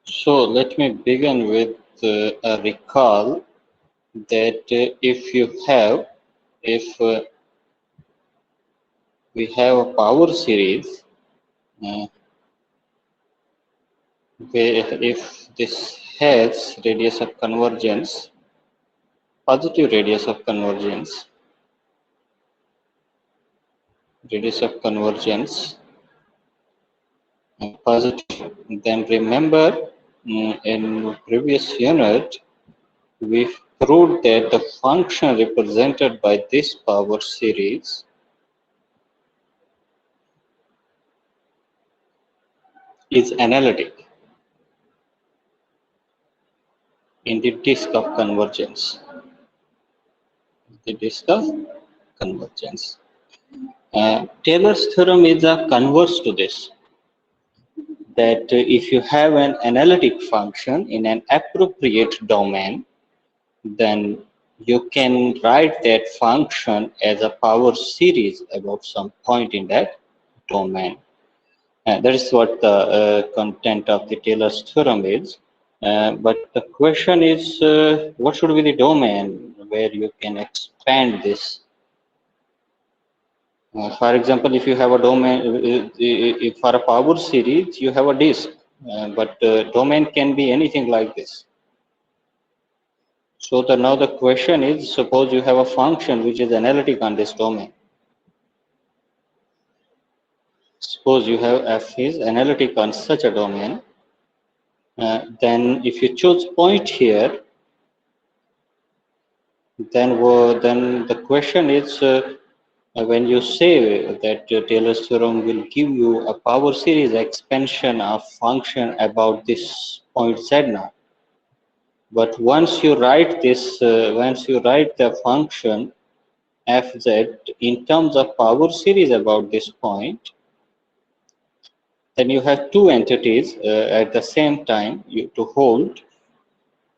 So let me begin with a recall that if we have a power series, uh, where if this has positive radius of convergence, positive, then remember in previous unit we proved that the function represented by this power series is analytic in the disk of convergence. The disk of convergence. Taylor's theorem is a converse to this. That if you have an analytic function in an appropriate domain, then you can write that function as a power series about some point in that domain. That is what the content of the Taylor's theorem is. But the question is, what should be the domain where you can expand this? For example, if you have a domain, if for a power series, you have a disk, but domain can be anything like this. So now the question is, suppose you have a function which is analytic on this domain. Suppose you have f is analytic on such a domain, then if you choose point here, then the question is, when you say that Taylor's theorem will give you a power series expansion of function about this point z naught, but once you write the function fz in terms of power series about this point, then you have two entities at the same time to hold.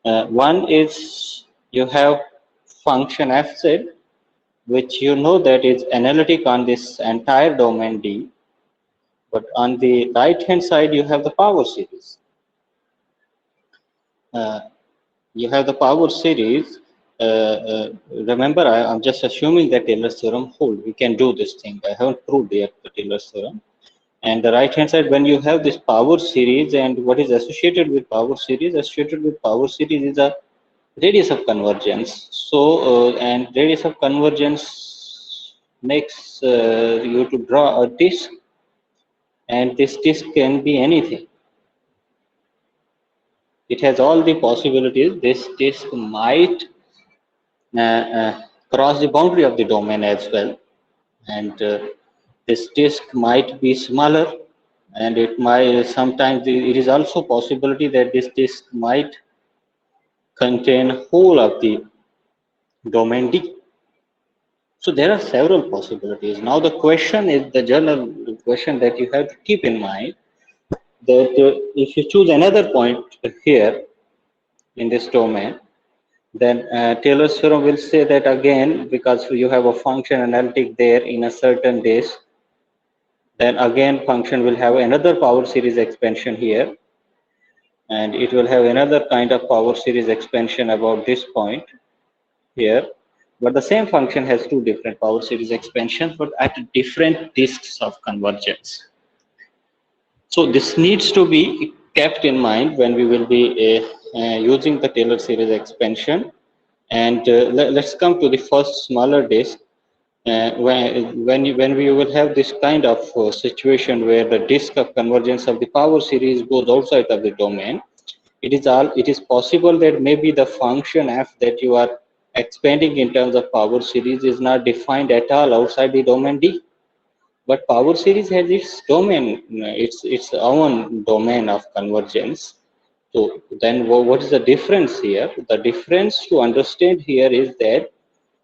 One is you have function fz, which you know that is analytic on this entire domain D, but on the right hand side you have the power series. Uh, you have the power series. Remember, I'm just assuming that Taylor's theorem hold. We can do this thing. I haven't proved yet the Taylor's theorem. And the right hand side, when you have this power series, and what is associated with power series? Associated with power series is a radius of convergence. So, and radius of convergence makes you to draw a disk, and this disk can be anything. It has all the possibilities. This disk might cross the boundary of the domain as well, and this disk might be smaller, and it might sometimes it is also possibility that this disk might contain whole of the domain D. So there are several possibilities. Now the question is the general question that you have to keep in mind, that if you choose another point here in this domain, then Taylor's theorem will say that again, because you have a function analytic there in a certain disk, then again function will have another power series expansion here, and it will have another kind of power series expansion about this point here, but the same function has two different power series expansions but at different disks of convergence. So this needs to be kept in mind when we will be using the Taylor series expansion. And let's come to the first smaller disk. When we will have this kind of situation where the disk of convergence of the power series goes outside of the domain, it is possible that maybe the function f that you are expanding in terms of power series is not defined at all outside the domain D. But power series has its domain, its own domain of convergence. So then what is the difference here? The difference to understand here is that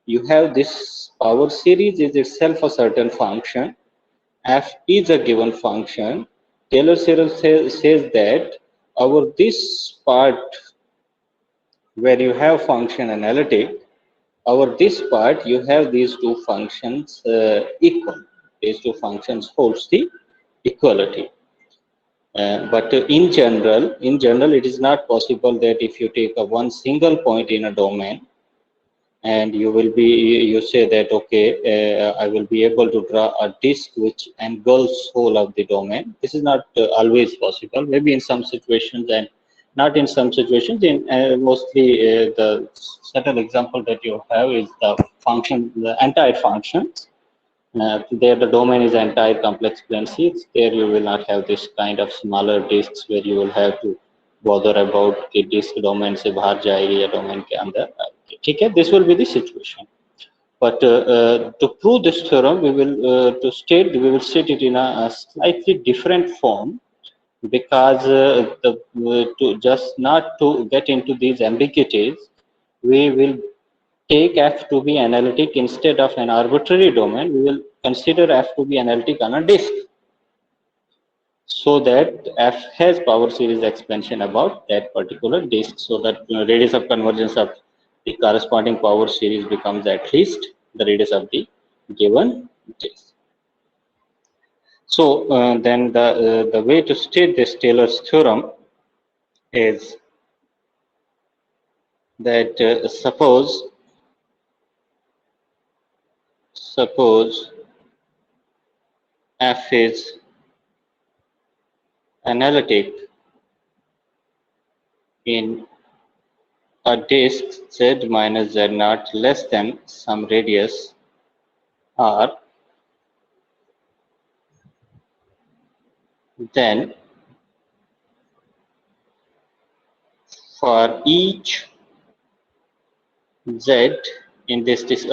you have this power series is itself a certain function. F is a given function. Taylor series says that over this part where you have function analytic, over this part you have these two functions equal. These two functions holds the equality. But in general, it is not possible that if you take a one single point in a domain and you say that, okay, I will be able to draw a disk which engulfs whole of the domain. This is not always possible. Maybe in some situations, and not in some situations. In mostly the subtle example that you have is the function, the entire function. There the domain is entire complex plane sheets. There you will not have this kind of smaller disks where you will have to bother about कि disk domain से बाहर जाएगी या domain के अंदर. ठीक है, this will be the situation. But to prove this theorem, we will state it in a slightly different form, because to just not to get into these ambiguities, we will take F to be analytic instead of an arbitrary domain. We will consider F to be analytic on a disk, so that F has power series expansion about that particular disk, so that radius of convergence of the corresponding power series becomes at least the radius of the given disk. So then the way to state this Taylor's theorem is that suppose F is analytic in a disk z minus z naught less than some radius r, then for each z in this disk,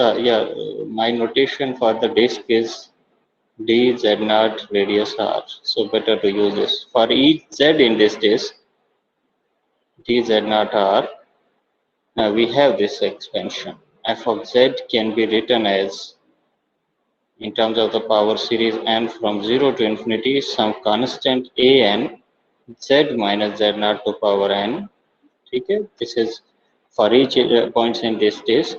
my notation for the disk is d z naught radius r, so better to use this. For each z in this disk, d z naught r, we have this expansion. F of z can be written as, in terms of the power series n from 0 to infinity, some constant a n z minus z naught to power n. Okay, this is for each points in this disk.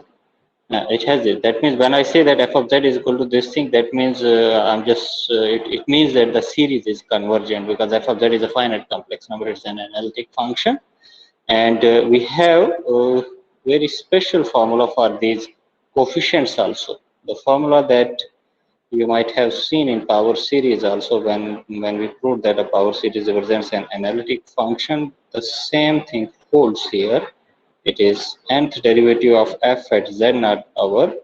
It has it. That means when I say that f of z is equal to this thing, that means it means that the series is convergent, because f of z is a finite complex number. It's an analytic function, and we have a very special formula for these coefficients also. The formula that you might have seen in power series also, when we proved that a power series represents an analytic function, the same thing holds here. It is nth derivative of f at z naught over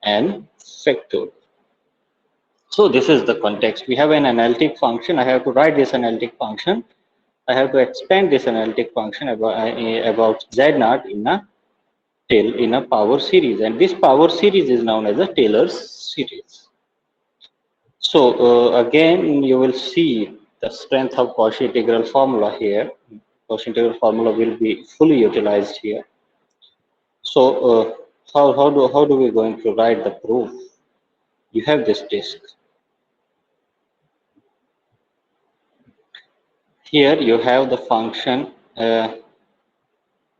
n factorial. So this is the context. We have an analytic function. I have to write this analytic function. I have to expand this analytic function about z naught in a power series, and this power series is known as a Taylor's series. So again, you will see the strength of Cauchy integral formula here. Cauchy integral formula will be fully utilized here. So how do we going to write the proof? You have this disk. Here you have the function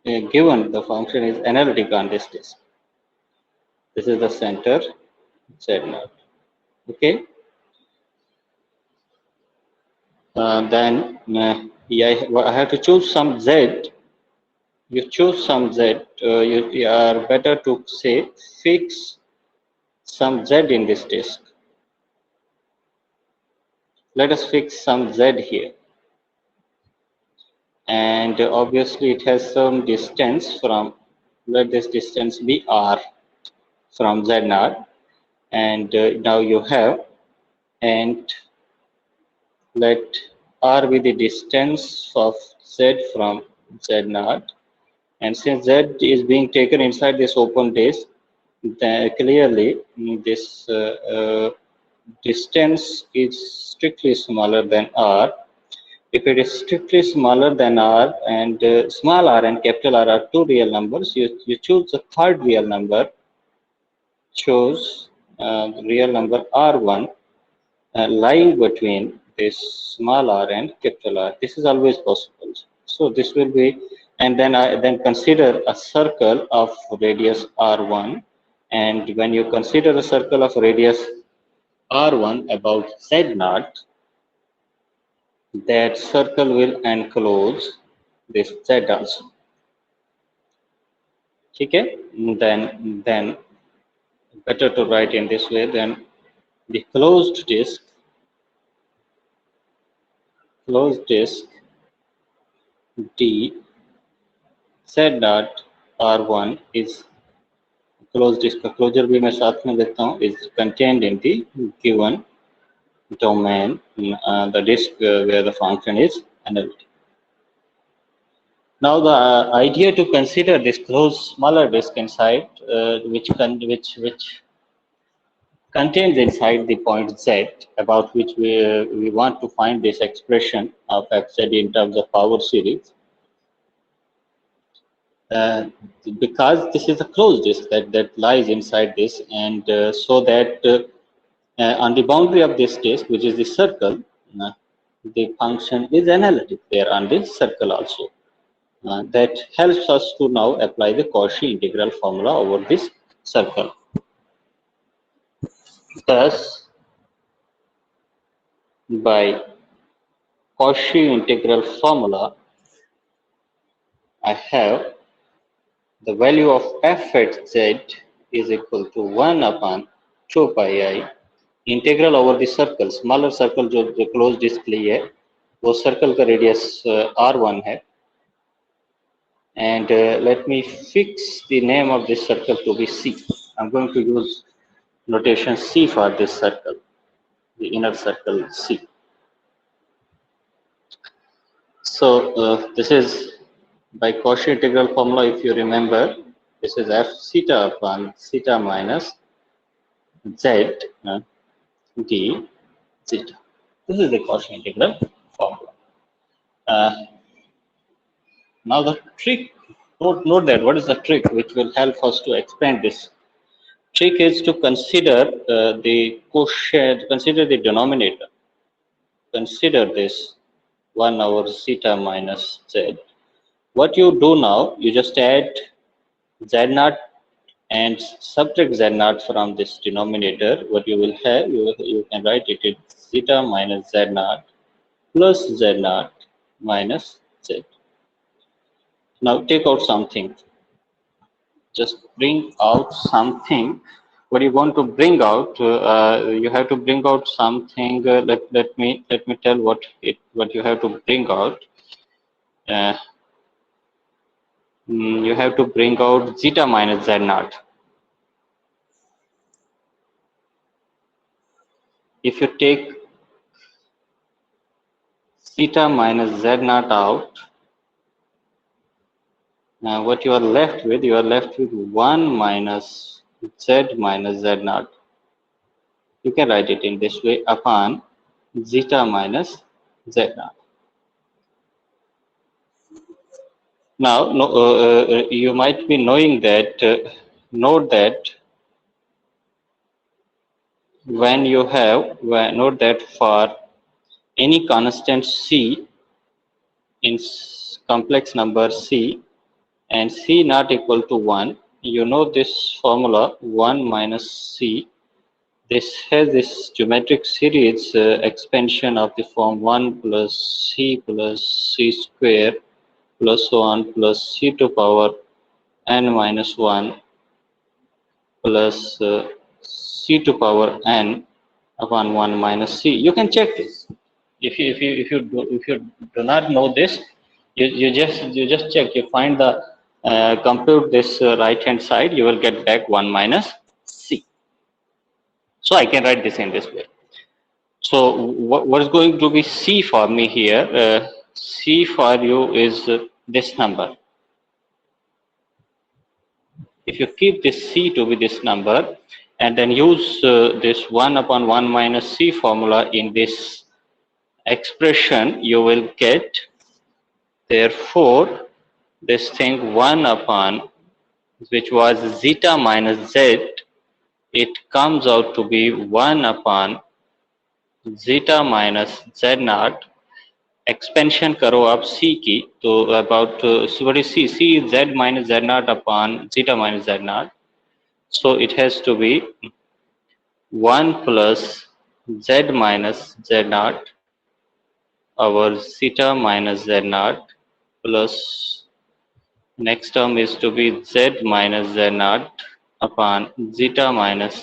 given. The function is analytic on this disk. This is the center z naught. Okay. Then I have to choose some z. You choose some z. You are better to say fix some z in this disk. Let us fix some z here, and obviously it has some distance from. Let this distance be r from z naught, and now you have, and let r be the distance of z from z naught, and since z is being taken inside this open disk, then clearly this distance is strictly smaller than r. If it is strictly smaller than r, and small r and capital R are two real numbers, you choose the third real number, choose the real number r1 lying between this small r and capital R. This is always possible. So this will be, and then consider a circle of radius r1, and when you consider a circle of radius r1 about z naught, that circle will enclose this Z also. Okay? Then better to write in this way. Then the closed disk D Z dot R1 is closed disk का closure भी मैं साथ में देता हूँ, is contained in the given domain, the disk where the function is analytic. Now the idea to consider this closed smaller disk inside, which contains inside the point Z, about which we want to find this expression of fz in terms of power series. Because this is a closed disk that lies inside this, and so that on the boundary of this disk, which is the circle, the function is analytic there on the circle also. That helps us to now apply the Cauchy integral formula over this circle. Thus, by Cauchy integral formula, I have the value of f at z is equal to 1 upon 2 pi I integral over the circle, smaller circle जो close disc ली है वो circle का radius r1 है, and let me fix the name of this circle to be C. I'm going to use notation C for this circle, the inner circle C. So this is by Cauchy integral formula, if you remember, this is f theta upon theta minus z d theta. This is the Cauchy integral formula. Now the trick, note that what is the trick which will help us to expand this. Trick is to consider the quotient, consider the denominator. Consider this 1 over theta minus z. What you do now, you just add z naught and subtract z naught from this denominator. What you will have, you can write it as theta minus z naught plus z naught minus z. Now take out something. Just bring out something. What you want to bring out, you have to bring out something. Let me tell what you have to bring out. You have to bring out zeta minus z naught. If you take zeta minus z naught out, what you are left with, 1 minus z minus z naught. You can write it in this way upon zeta minus z naught. Now, you might be knowing that, note that when you have, note that for any constant c in complex number c, and c not equal to 1, you know this formula 1 minus c. This has this geometric series expansion of the form 1 plus c square plus so on plus c to power n minus 1 plus c to power n upon 1 minus c. You can check this. If you do not know this, you just check. You find the compute this right hand side. You will get back 1 minus c. So I can write this in this way. So what is going to be c for me here? C for you is this number. If you keep this c to be this number and then use this 1 upon 1 minus c formula in this expression, you will get, therefore, this thing 1 upon, which was zeta minus z, it comes out to be 1 upon zeta minus z naught. Expansion करो आप c की, तो about what is c? C is z minus z naught upon zeta minus z naught. So it has to be 1 plus z minus z naught our zeta minus z naught plus next term is to be z minus z naught upon zeta minus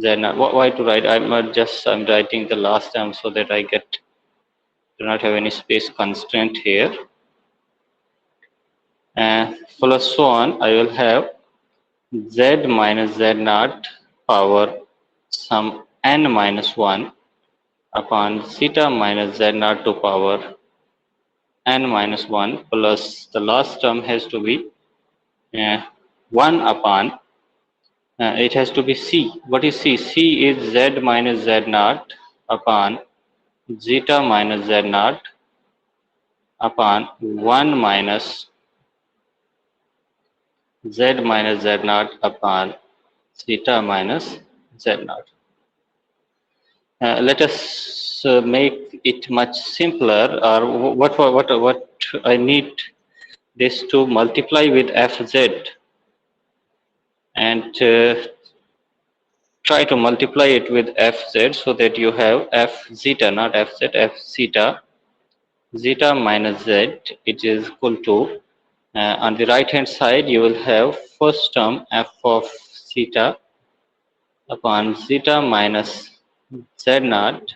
z naught. Why to write? I'm writing the last term so that I do not have any space constraint here. Plus so on, I will have z minus z naught power some n minus 1 upon zeta minus z naught to power n minus 1 plus the last term has to be 1 upon it has to be c. What is c? C is z minus z naught upon zeta minus z naught upon 1 minus z minus z naught upon zeta minus z naught. Let us make it much simpler. Or what I need this to multiply with fz and try to multiply it with fz so that you have f zeta, not fz, f zeta minus z. It is equal to on the right hand side you will have first term f of zeta upon zeta minus z naught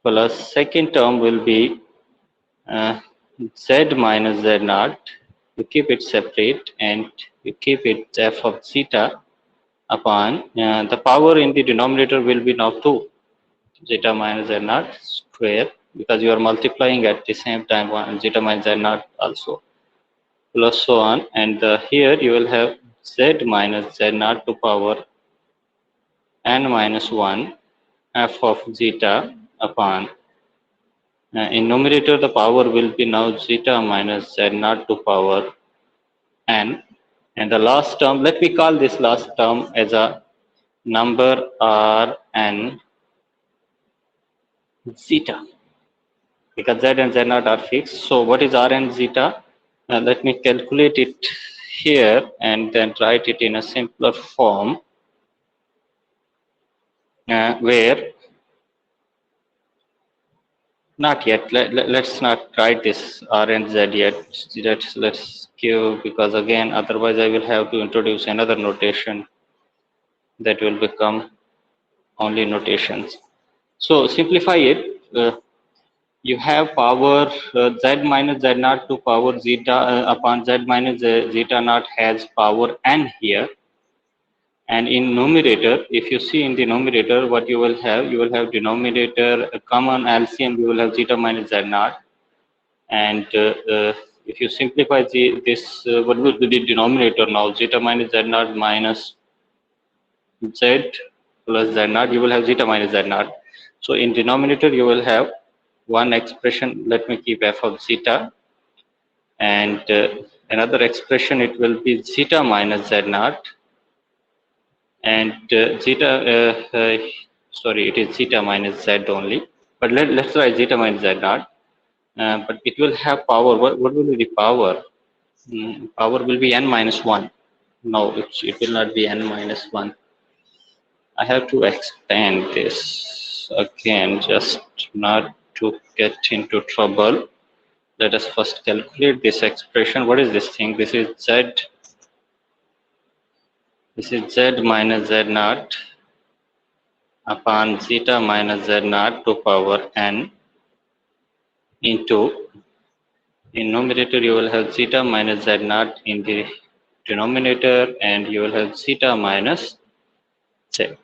plus second term will be z minus z naught. You keep it separate and you keep it f of zeta upon the power in the denominator will be now 2 zeta minus z naught square because you are multiplying at the same time zeta minus z naught also plus so on, and here you will have z minus z naught to power n minus 1 f of zeta upon in numerator the power will be now zeta minus z naught to power n, and the last term, let me call this last term as a number r n zeta because z and z naught are fixed. So what is r and zeta? Let me calculate it here and then write it in a simpler form where not yet. Let's not write this r and z yet. Let's give, because again otherwise I will have to introduce another notation that will become only notations. So simplify it. You have power z minus z naught to power zeta upon z minus zeta naught has power n here, and in numerator if you see in the numerator what you will have denominator a common LCM, you will have zeta minus z naught, and if you simplify this what will be the denominator now, zeta minus z naught minus z plus z naught, you will have zeta minus z naught. So in denominator you will have one expression, let me keep f of zeta, and another expression it will be zeta minus z naught, and zeta sorry, it is zeta minus z only, but let's write zeta minus z naught, but it will have power. What will be the power? Power will be n minus 1. No, it will not be n minus 1. I have to expand this again just not to get into trouble. Let us first calculate this expression. What is this thing? This is z. This is z minus z naught upon zeta minus z naught to power n into, in numerator you will have zeta minus z naught in the denominator, and you will have zeta minus z.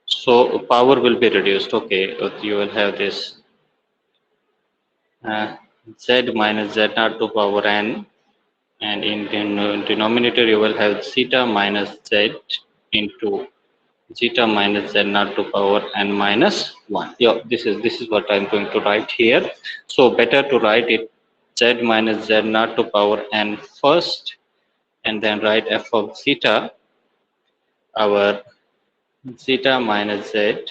So power will be reduced. Okay, you will have this z minus z naught to power n, and in the denominator you will have zeta minus z into zeta minus z naught to power n minus 1. Yeah, this is what I'm going to write here. So better to write it z minus z naught to power n first, and then write f of zeta, our zeta minus z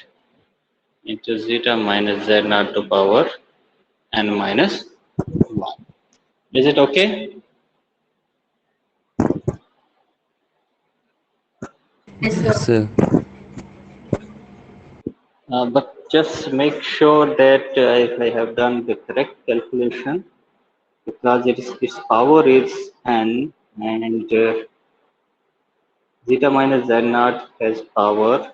into zeta minus z naught to power n minus 1. Is it okay? Yes, sir. But just make sure that I have done the correct calculation, because its power is n, and zeta minus z naught has power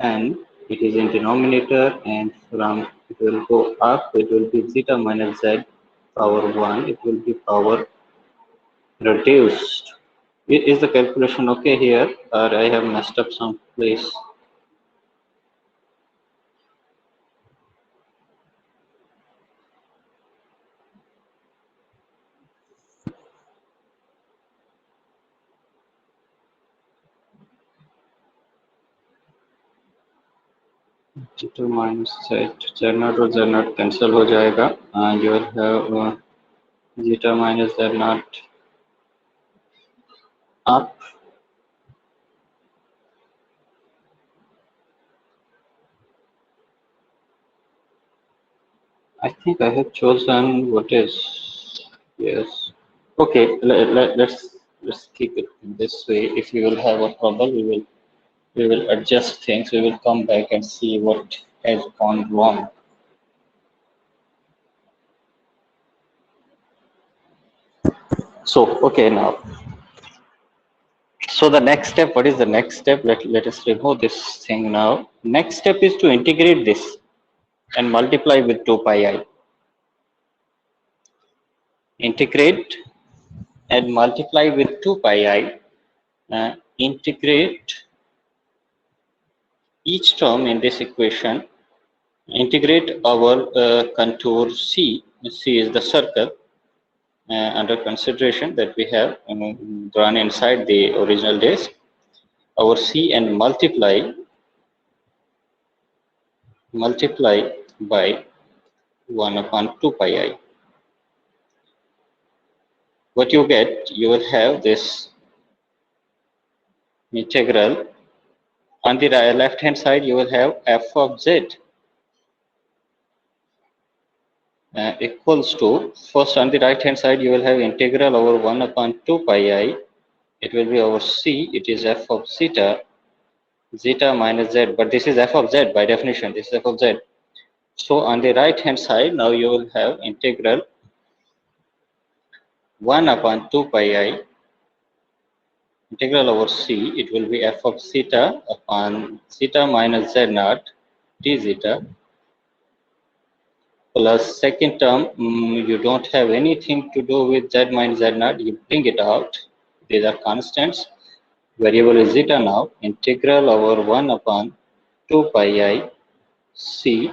n. It is in denominator, and from it will go up, it will be zeta minus z power 1, it will be power reduced. Is the calculation okay here, or I have messed up some place? Zeta minus z naught और z naught cancel हो जाएगा, and you will have zeta minus z naught up. I think I have chosen what is, yes. Okay, let's keep it this way. If we will have a trouble, we will adjust things. We will come back and see what has gone wrong. So okay, now. So the next step, what is the next step? Let us remove this thing now. Next step is to integrate this and multiply with 2 pi I. Integrate and multiply with 2 pi I. Integrate each term in this equation. Integrate our contour C. C is the circle under consideration that we have drawn inside the original disk. Our C, and multiply by 1 upon 2 pi I. What you get, you will have this integral. On the left hand side, you will have f of z equals to, first on the right hand side, you will have integral over 1 upon 2 pi I. It will be over C, it is f of zeta minus z, but this is f of z by definition, this is f of z. So on the right hand side, now you will have integral 1 upon 2 pi I, integral over C, it will be f of zeta upon zeta minus z naught d zeta, plus second term, you don't have anything to do with z minus z naught, you bring it out, these are constants, variable is zeta now, integral over 1 upon 2 pi I C,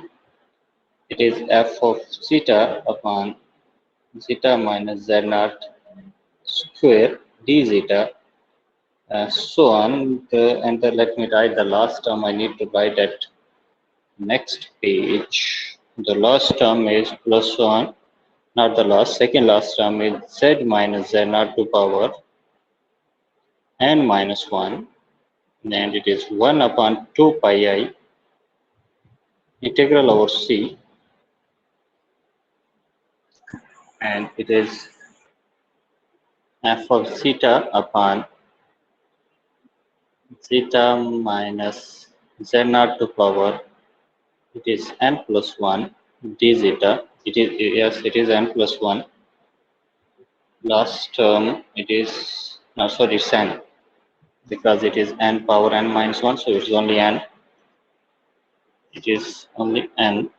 it is f of zeta upon zeta minus z naught square d zeta, so on. Let me write the last term. I need to write at next page. The last term is plus 1, not the last, second last term is z minus z naught to power n minus 1, and it is 1 upon 2 pi I integral over C, and it is f of zeta upon zeta minus z naught to power, it is n plus 1 d zeta. It is, yes, it is n plus 1. Last term, it is, no, sorry, it's n, because it is n power n minus 1, so it's only n. It is only n.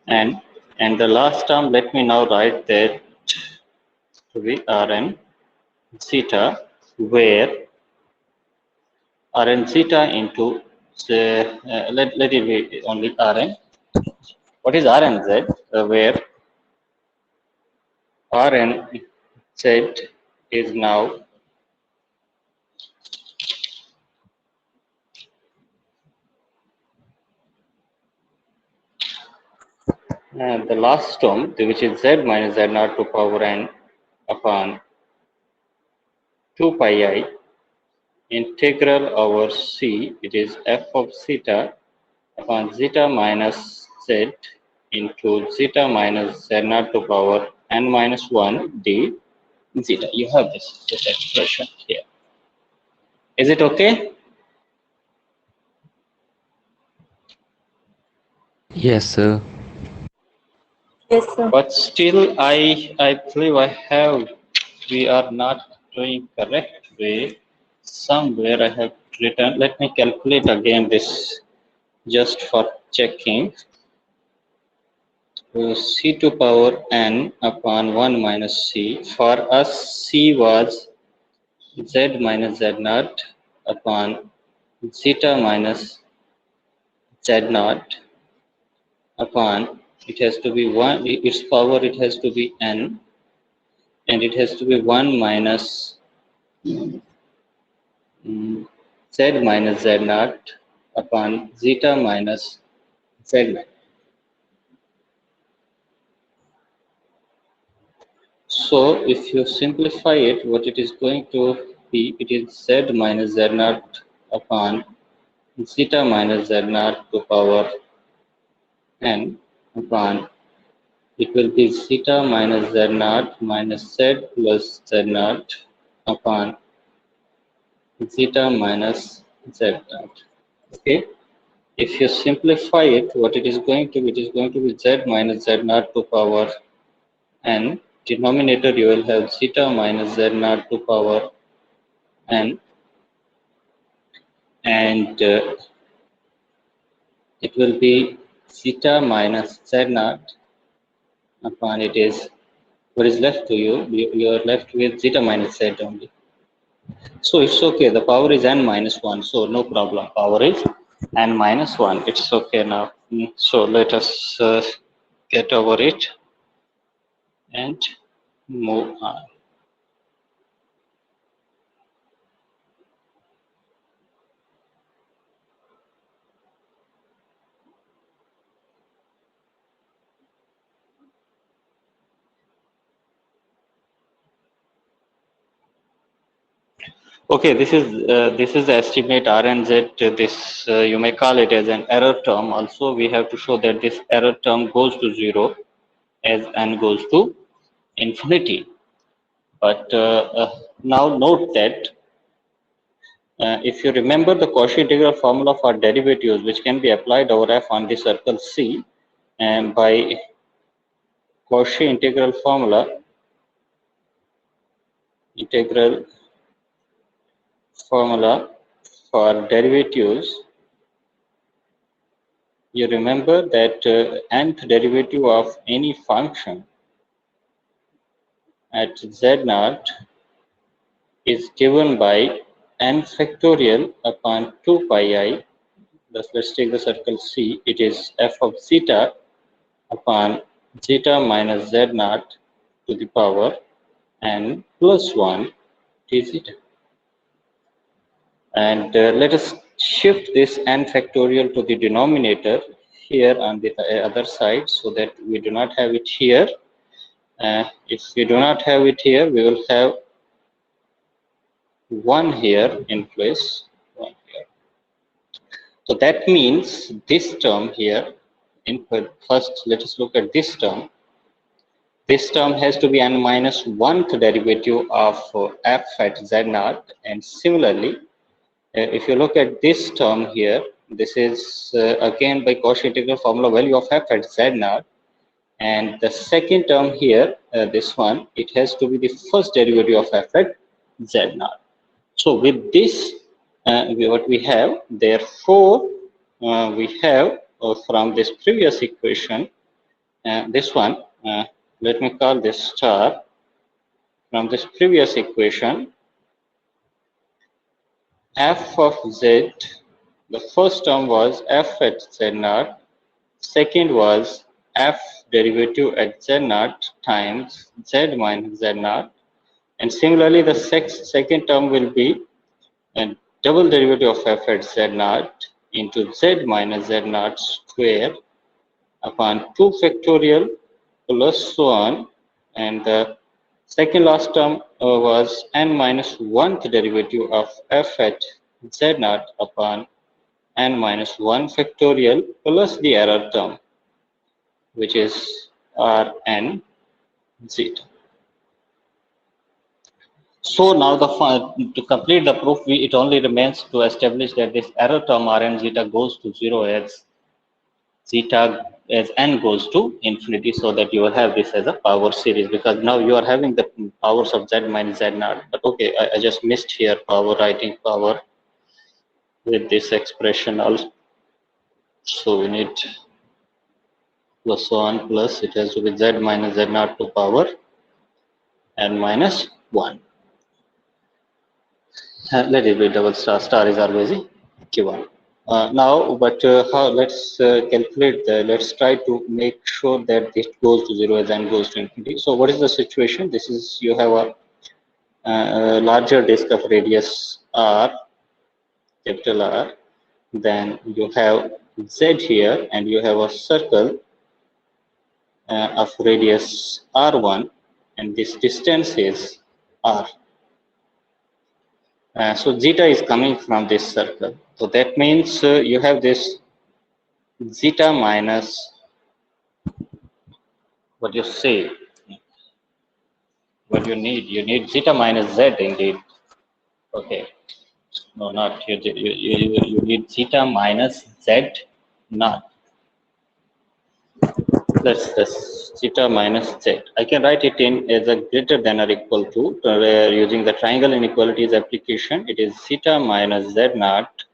And the last term, let me now write that to be Rn zeta, where Rn zeta into, let it be only Rn. What is Rnz? Where Rnz is now the last term, which is z minus z naught to power n upon 2 pi I integral over C, it is f of zeta upon zeta minus z into zeta minus z naught to power n minus 1 d zeta. You have this expression here. Is it okay? Yes, sir. Yes, sir. But still, I believe we are not doing correct way. Somewhere I have written. Let me calculate again this just for checking. C to power n upon 1 minus c. For us, c was z minus z naught upon zeta minus z naught upon, it has to be 1, its power it has to be n, and it has to be 1 minus z minus z naught upon zeta minus z naught. So if you simplify it, what it is going to be, it is z minus z naught upon zeta minus z naught to power n upon, it will be zeta minus z naught minus z plus z naught upon zeta minus z naught. Okay. If you simplify it, what it is going to be, it is going to be z minus z naught to power n. Denominator you will have zeta minus z naught to power n, and it will be zeta minus z naught upon, it is what is left to you. You are left with zeta minus z only. So it's okay. The power is n minus 1, so no problem. Power is n minus 1. It's okay now. So let us get over it and move on. Okay, this is the estimate R and Z. This you may call it as an error term. Also, we have to show that this error term goes to 0 as n goes to infinity. But now note that if you remember the Cauchy integral formula for derivatives, which can be applied over f on the circle C, and by Cauchy integral formula for derivatives, you remember that nth derivative of any function at z naught is given by n factorial upon 2 pi I. Thus, let's take the circle C. It is f of zeta upon zeta minus z naught to the power n plus 1 d zeta. And let us shift this n factorial to the denominator here on the other side, so that we do not have it here. If we do not have it here, we will have 1 here in place. 1 here. So that means this term here, first let us look at this term. This term has to be n minus 1th derivative of f at z naught, and similarly, if you look at this term here, this is again by Cauchy integral formula value of f at z naught, and the second term here, this one, it has to be the first derivative of f at z naught. So with this, what we have, therefore, we have from this previous equation, this one, let me call this star. From this previous equation, f of z, the first term was f at z naught, second was f derivative at z naught times z minus z naught, and similarly the second term will be a double derivative of f at z naught into z minus z naught square upon 2 factorial plus so on, and the second last term was n minus 1th derivative of f at z naught upon n minus 1 factorial plus the error term, which is Rn zeta. So now to complete the proof, it only remains to establish that this error term Rn zeta goes to 0 as zeta as n goes to infinity, so that you will have this as a power series, because now you are having the powers of z minus z naught. But okay, I just missed here power, writing power with this expression also. So we need plus 1 plus it has to be z minus z naught to power n minus 1. Let it be double star. Star is always a Q1. Now, but how? Let's calculate the. Let's try to make sure that this goes to 0 as n goes to infinity. So, what is the situation? This is, you have a larger disk of radius r, capital R. Then you have z here, and you have a circle of radius r1, and this distance is r. So zeta is coming from this circle. So that means you have this zeta minus, what you say, what you need zeta minus z indeed. Okay, no, not you need zeta minus z naught. That's zeta minus z. I can write it in as a greater than or equal to, using the triangle inequalities application. It is zeta minus z naught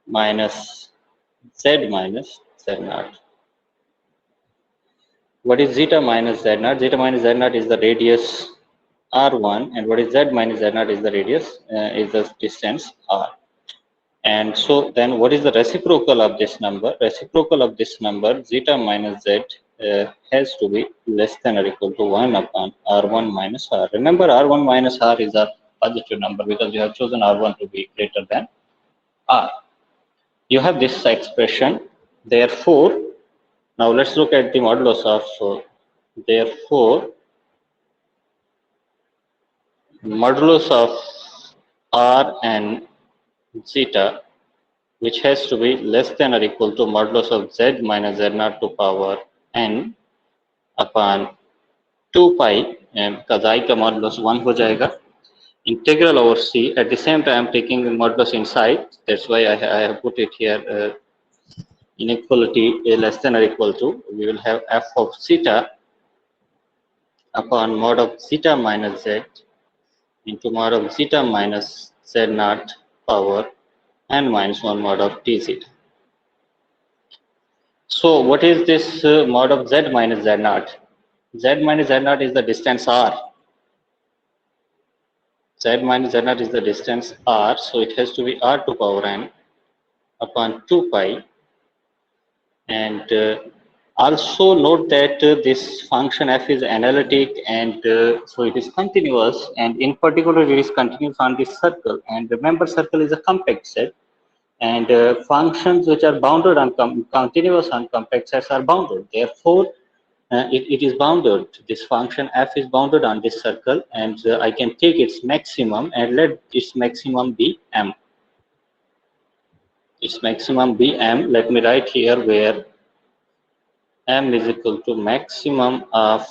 minus z minus z naught. What is zeta minus z naught? Zeta minus z naught is the radius r1, and what is z minus z naught is the radius, is the distance r. And so then what is the reciprocal of this number? Reciprocal of this number, zeta minus z, has to be less than or equal to 1 upon r1 minus r. Remember, r1 minus r is a positive number because you have chosen r1 to be greater than r. You have this expression. Therefore, now let's look at the modulus of, therefore, modulus of r and zeta, which has to be less than or equal to modulus of z minus z naught to power n upon 2 pi, because I का modulus 1 हो जाएगा, integral over c. At the same time, I'm taking the modulus inside. That's why I have put it here. Inequality less than or equal to, we will have f of zeta upon mod of zeta minus z into mod of zeta minus z naught power n minus 1 mod of t zeta. So what is this mod of z minus z naught? Z minus z naught is the distance r. Z minus z naught is the distance r, so it has to be r to power n upon 2 pi. And also note that this function f is analytic, and so it is continuous, and in particular it is continuous on this circle. And remember, circle is a compact set, and functions which are bounded on continuous on compact sets are bounded. Therefore, it is bounded. This function f is bounded on this circle, and I can take its maximum and let its maximum be m. Its maximum be m. Let me write here where m is equal to maximum of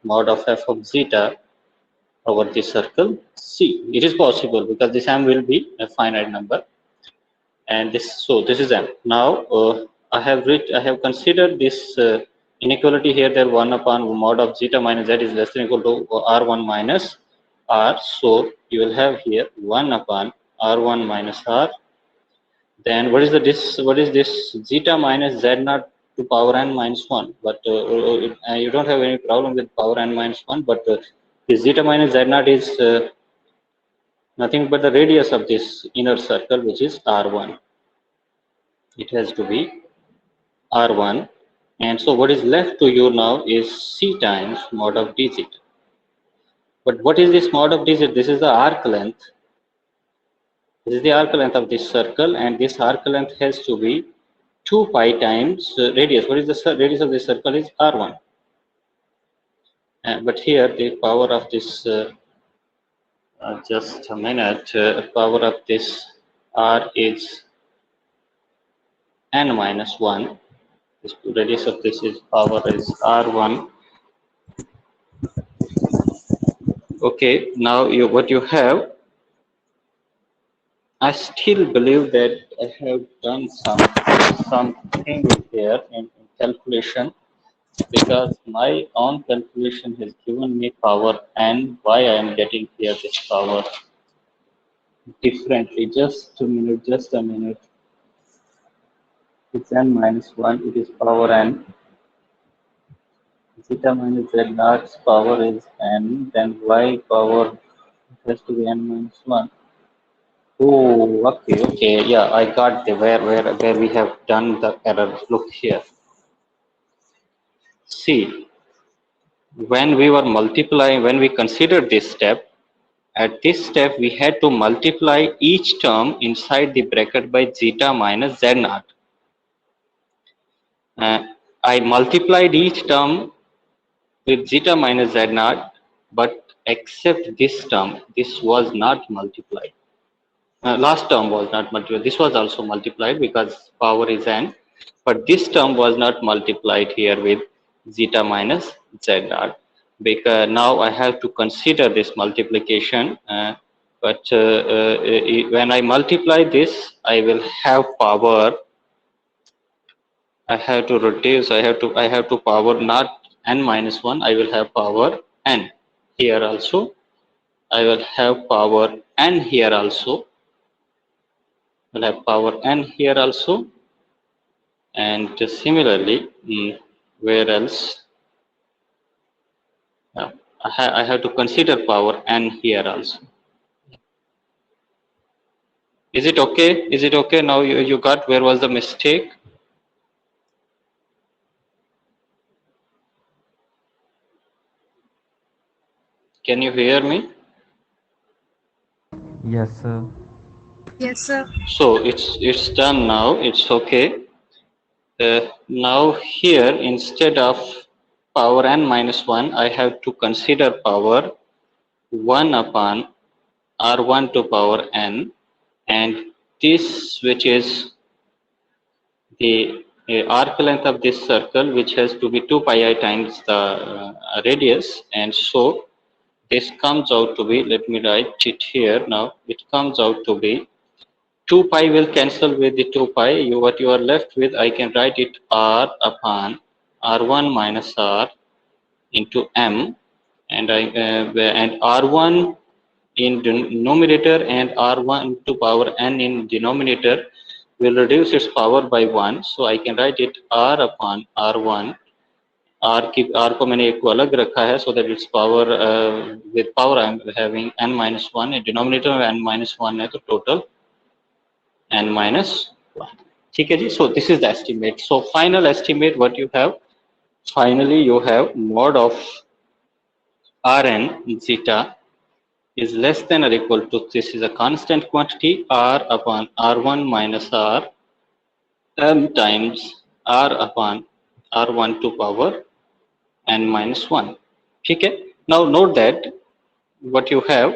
mod of f of zeta over the circle C. It is possible because this m will be a finite number, and this, so this is m. Now I have considered this inequality here, that 1 upon mod of zeta minus z is less than or equal to r1 minus r. So you will have here 1 upon r1 minus r. Then what is this zeta minus z naught to power n minus 1? But you don't have any problem with power n minus 1, but the zeta minus z naught is nothing but the radius of this inner circle, which is r1. It has to be r1, and so what is left to you now is c times mod of d zeta. But what is this mod of d zeta? This is the arc length. This is the arc length of this circle, and this arc length has to be 2 pi times radius. What is the radius of this circle? Is r1. But here the power of this, just a minute, power of this r is n minus 1. This radius of this is power is r1. Okay, now what you have, I still believe that I have done something here in calculation, because my own calculation has given me power and why I am getting here this power differently. Just a minute, just a minute. It's n minus 1, it is power n. Zeta minus z naught power is n, then y power has to be n minus 1. Oh, okay, yeah, I got the where we have done the error. Look here. See, when we were multiplying, when we considered this step, at this step we had to multiply each term inside the bracket by zeta minus z naught. I multiplied each term with zeta minus z naught, but except this term, this was not multiplied. Last term was not multiplied. This was also multiplied because power is n, but this term was not multiplied here with zeta minus z naught. Because now I have to consider this multiplication, when I multiply this, I will have power. I have to reduce. I have to power not n minus 1. I will have power n here also. I will have power n here also. Will have power n here also, and similarly, where else? I have to consider power n here also. Is it okay? Is it okay now? You got where was the mistake? Can you hear me? Yes, sir. Yes, sir. So it's done now. It's okay. Now here, instead of power n minus 1, I have to consider power 1 upon r1 to power n, and this, which is the arc length of this circle, which has to be 2 pi I times the radius, and so this comes out to be, let me write it here now, it comes out to be 2 pi will cancel with the 2 pi. What you are left with, I can write it r upon r1 minus r into m, and r1 in numerator and r1 to power n in denominator will reduce its power by 1. So I can write it r upon r1. R को मैंने एक को अलग रखा है, so that its power with power I am having n minus 1, denominator में n minus 1 है, तो total n minus 1. ठीक है जी. So this is the estimate. So final estimate what you have, finally you have mod of Rn zeta is less than or equal to, this is a constant quantity, r upon r1 minus r m times r upon r1 to power n minus 1. ठीक है. Now note that what you have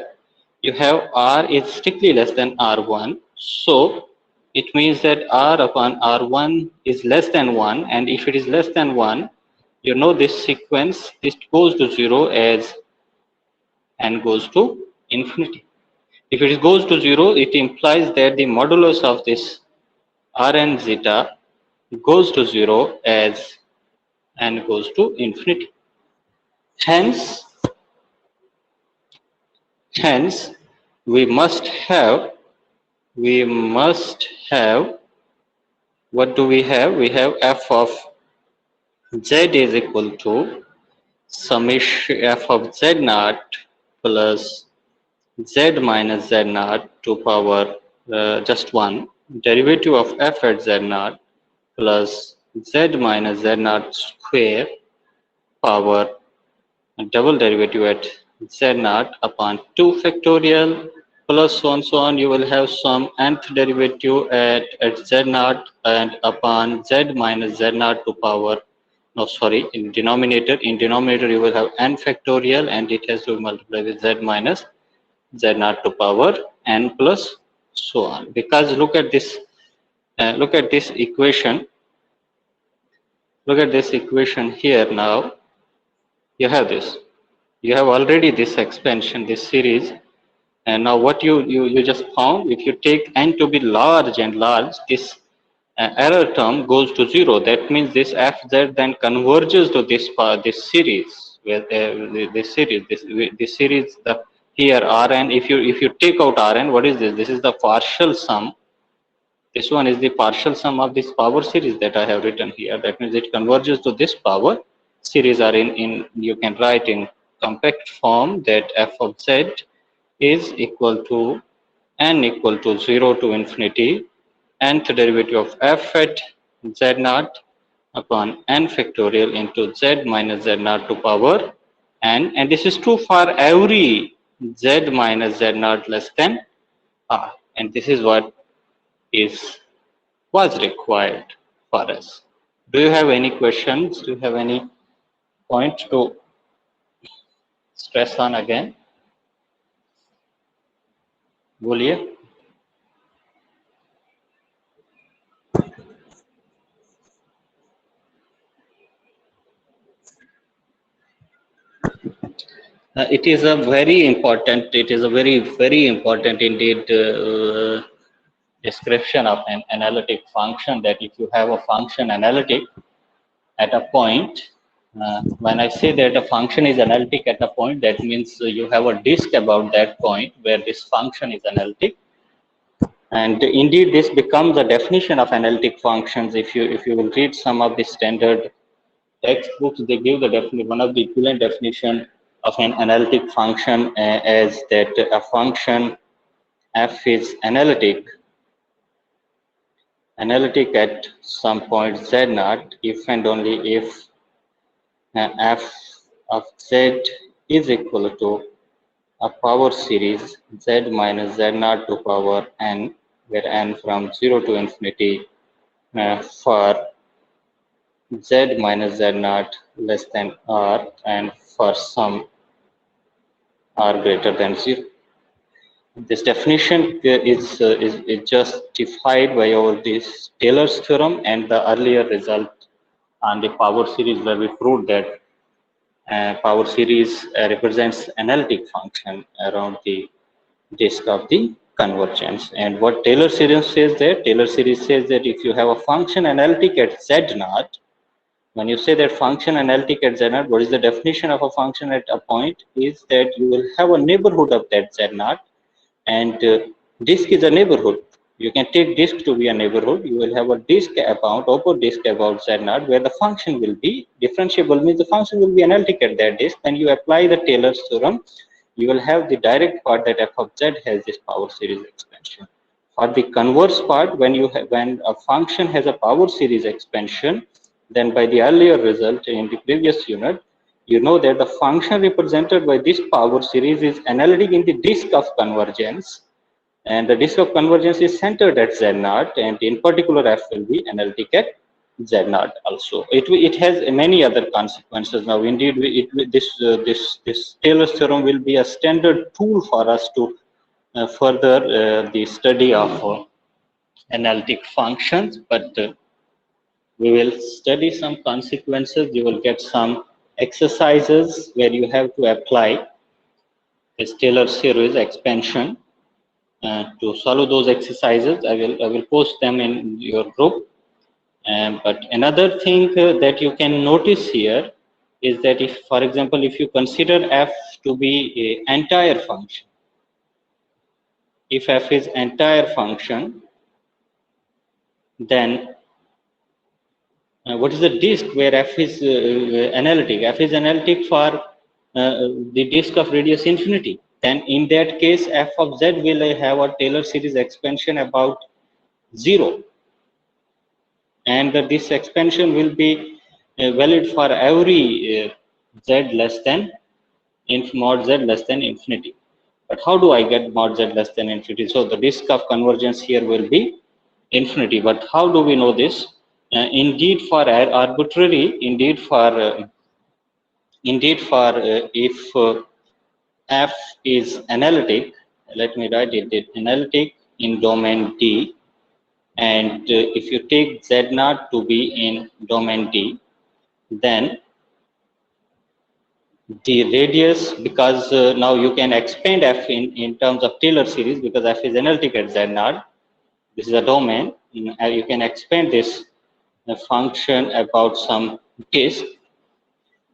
r is strictly less than r1, so it means that r upon r1 is less than 1, and if it is less than 1, you know this sequence, this goes to 0 as n goes to infinity. If it goes to 0, it implies that the modulus of this Rn zeta goes to 0 as n goes to infinity. Hence, we must have, what do we have? We have f of z is equal to summation f of z naught plus z minus z naught to power just 1, derivative of f at z naught plus z minus z naught square power double derivative at z naught upon 2 factorial plus so on. You will have some nth derivative at z naught and upon z minus z naught to power, no sorry, in denominator you will have n factorial, and it has to multiply with z minus z naught to power n plus so on. Because look at this equation. Look at this equation here now. You have this. You have already this expansion, this series, and now what you just found, if you take n to be large and large, this error term goes to zero. That means this fz then converges to this series, where this series, this series, the here Rn. If you take out Rn, what is this? This is the partial sum. This one is the partial sum of this power series that I have written here. That means it converges to this power series. Are in you can write in compact form that f of z is equal to n equal to 0 to infinity nth derivative of f at z naught upon n factorial into z minus z naught to power n, and this is true for every z minus z naught less than r, and this is what is was required for us. Do you have any questions? Do you have any point to stress on again? बोलिए. It is a very important. It is a very important indeed description of an analytic function. That if you have a function analytic at a point, when I say that a function is analytic at a point, that means you have a disk about that point where this function is analytic. And indeed, this becomes a definition of analytic functions. If you will read some of the standard textbooks, they give the definition, one of the equivalent definition of an analytic function as that a function f is analytic at some point z naught if and only if f of z is equal to a power series z minus z naught to power n, where n from 0 to infinity for z minus z naught less than r and for some r greater than 0. This definition is justified by our this Taylor's theorem and the earlier result on the power series, where we proved that power series represents analytic function around the disk of the convergence. And what Taylor series says there, Taylor series says that if you have a function analytic at z naught, when you say that function analytic at z naught, what is the definition of a function at a point? Is that you will have a neighborhood of that z naught, and disk is a neighborhood. You can take disk to be a neighborhood. You will have a disk about, upper disk about z naught, where the function will be differentiable, means the function will be analytic at that disk. When you apply the Taylor's theorem, you will have the direct part that f of z has this power series expansion. For the converse part, when a function has a power series expansion, then by the earlier result in the previous unit, you know that the function represented by this power series is analytic in the disk of convergence, and the disk of convergence is centered at z naught, and in particular f will be analytic at z naught also. It has many other consequences. Now indeed this Taylor's theorem will be a standard tool for us to further the study of analytic functions, but we will study some consequences. You will get some exercises where you have to apply this Taylor series expansion. To solve those exercises, I will post them in your group. But another thing that you can notice here is that if, for example, if you consider f to be an entire function, if f is entire function, then what is the disk where f is analytic? F is analytic for the disk of radius infinity. Then in that case, f of z will have a Taylor series expansion about 0. And this expansion will be valid for every z less than mod z less than infinity. But how do I get mod z less than infinity? So the disk of convergence here will be infinity. But how do we know this? Indeed, for arbitrary, if f is analytic, let me write it analytic in domain D, and if you take z naught to be in domain D, then the radius, because now you can expand f in terms of Taylor series, because f is analytic at z naught. This is a domain. You can expand this function about some disk.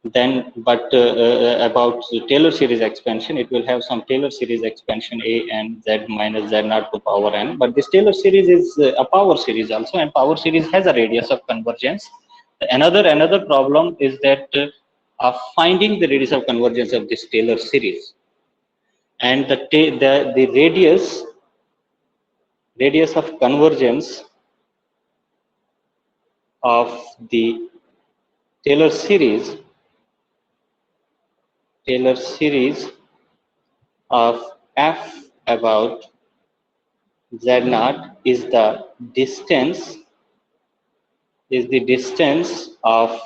Then, but about the Taylor series expansion, it will have some Taylor series expansion a and z minus z naught to power n. But this Taylor series is a power series also, and power series has a radius of convergence. Another problem is that of finding the radius of convergence of this Taylor series, and the radius of convergence of the Taylor series of f about z naught is the distance of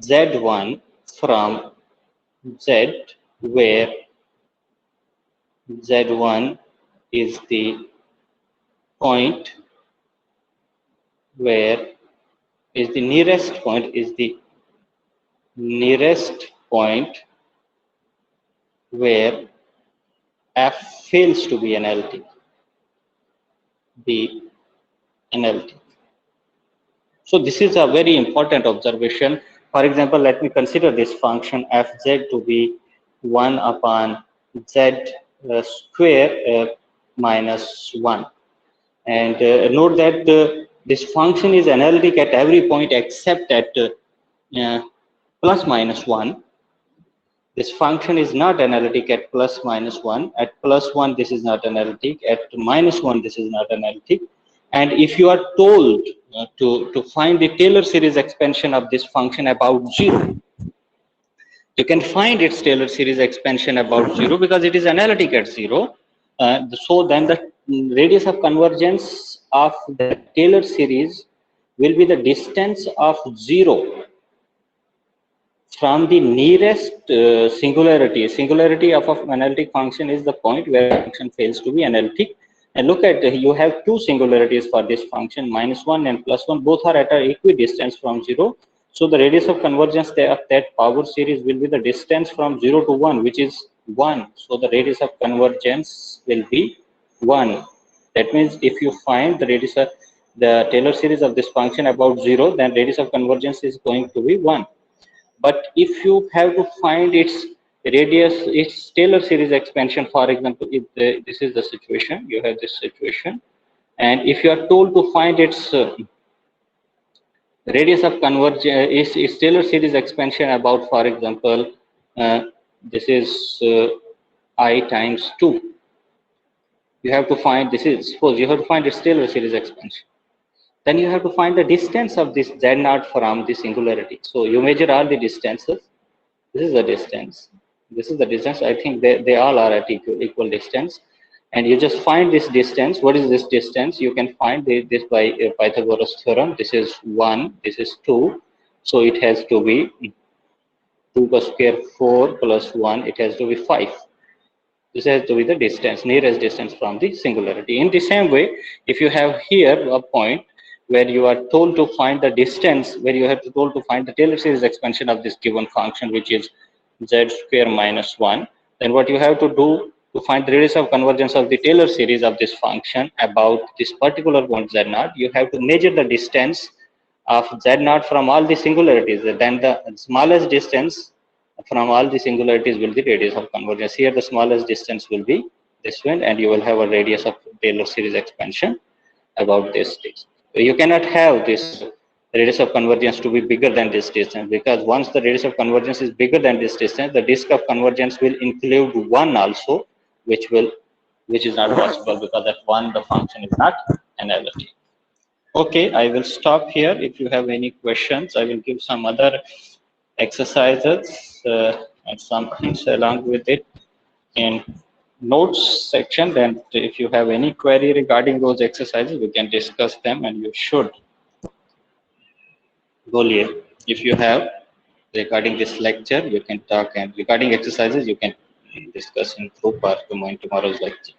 z1 from z, where z1 is the point where is the nearest point where f fails to be analytic, So this is a very important observation. For example, let me consider this function fz to be 1 upon z square minus 1. And note that this function is analytic at every point except at plus minus 1. This function is not analytic at plus minus 1. At plus 1, this is not analytic. At minus 1, this is not analytic. And if you are told to find the Taylor series expansion of this function about 0, you can find its Taylor series expansion about 0 because it is analytic at 0. So then the radius of convergence of the Taylor series will be the distance of 0 from the nearest singularity. Singularity of an analytic function is the point where the function fails to be analytic. And look at, you have two singularities for this function, minus 1 and plus 1. Both are at an equidistance from 0. So the radius of convergence of that power series will be the distance from 0 to 1, which is 1. So the radius of convergence will be 1. That means if you find the radius of the Taylor series of this function about 0, then radius of convergence is going to be 1. But if you have to find its radius, its Taylor series expansion, for example, if this is the situation, you have this situation, and if you are told to find its radius of convergence, its Taylor series expansion about, for example, this is I times 2. You have to find, suppose you have to find its Taylor series expansion. Then you have to find the distance of this z naught from the singularity. So you measure all the distances. This is the distance. This is the distance. I think they all are at equal distance. And you just find this distance. What is this distance? You can find this by Pythagoras theorem. This is 1. This is 2. So it has to be 2 plus square 4 plus 1. It has to be 5. This has to be the distance, nearest distance from the singularity. In the same way, if you have here a point where you are told to find the distance, where you have to told to find the Taylor series expansion of this given function, which is z square minus 1, then what you have to do to find the radius of convergence of the Taylor series of this function about this particular point z naught, you have to measure the distance of z naught from all the singularities. Then the smallest distance from all the singularities will be radius of convergence. Here the smallest distance will be this one, and you will have a radius of Taylor series expansion about this distance. You cannot have this radius of convergence to be bigger than this distance, because once the radius of convergence is bigger than this distance, the disk of convergence will include 1 also, which is not possible, because at 1 the function is not analytic. Okay, I will stop here. If you have any questions, I will give some other exercises and some hints along with it in notes section. Then if you have any query regarding those exercises, we can discuss them, and you should Goliath. If you have regarding this lecture, you can talk, and regarding exercises, you can discuss in group or tomorrow's lecture.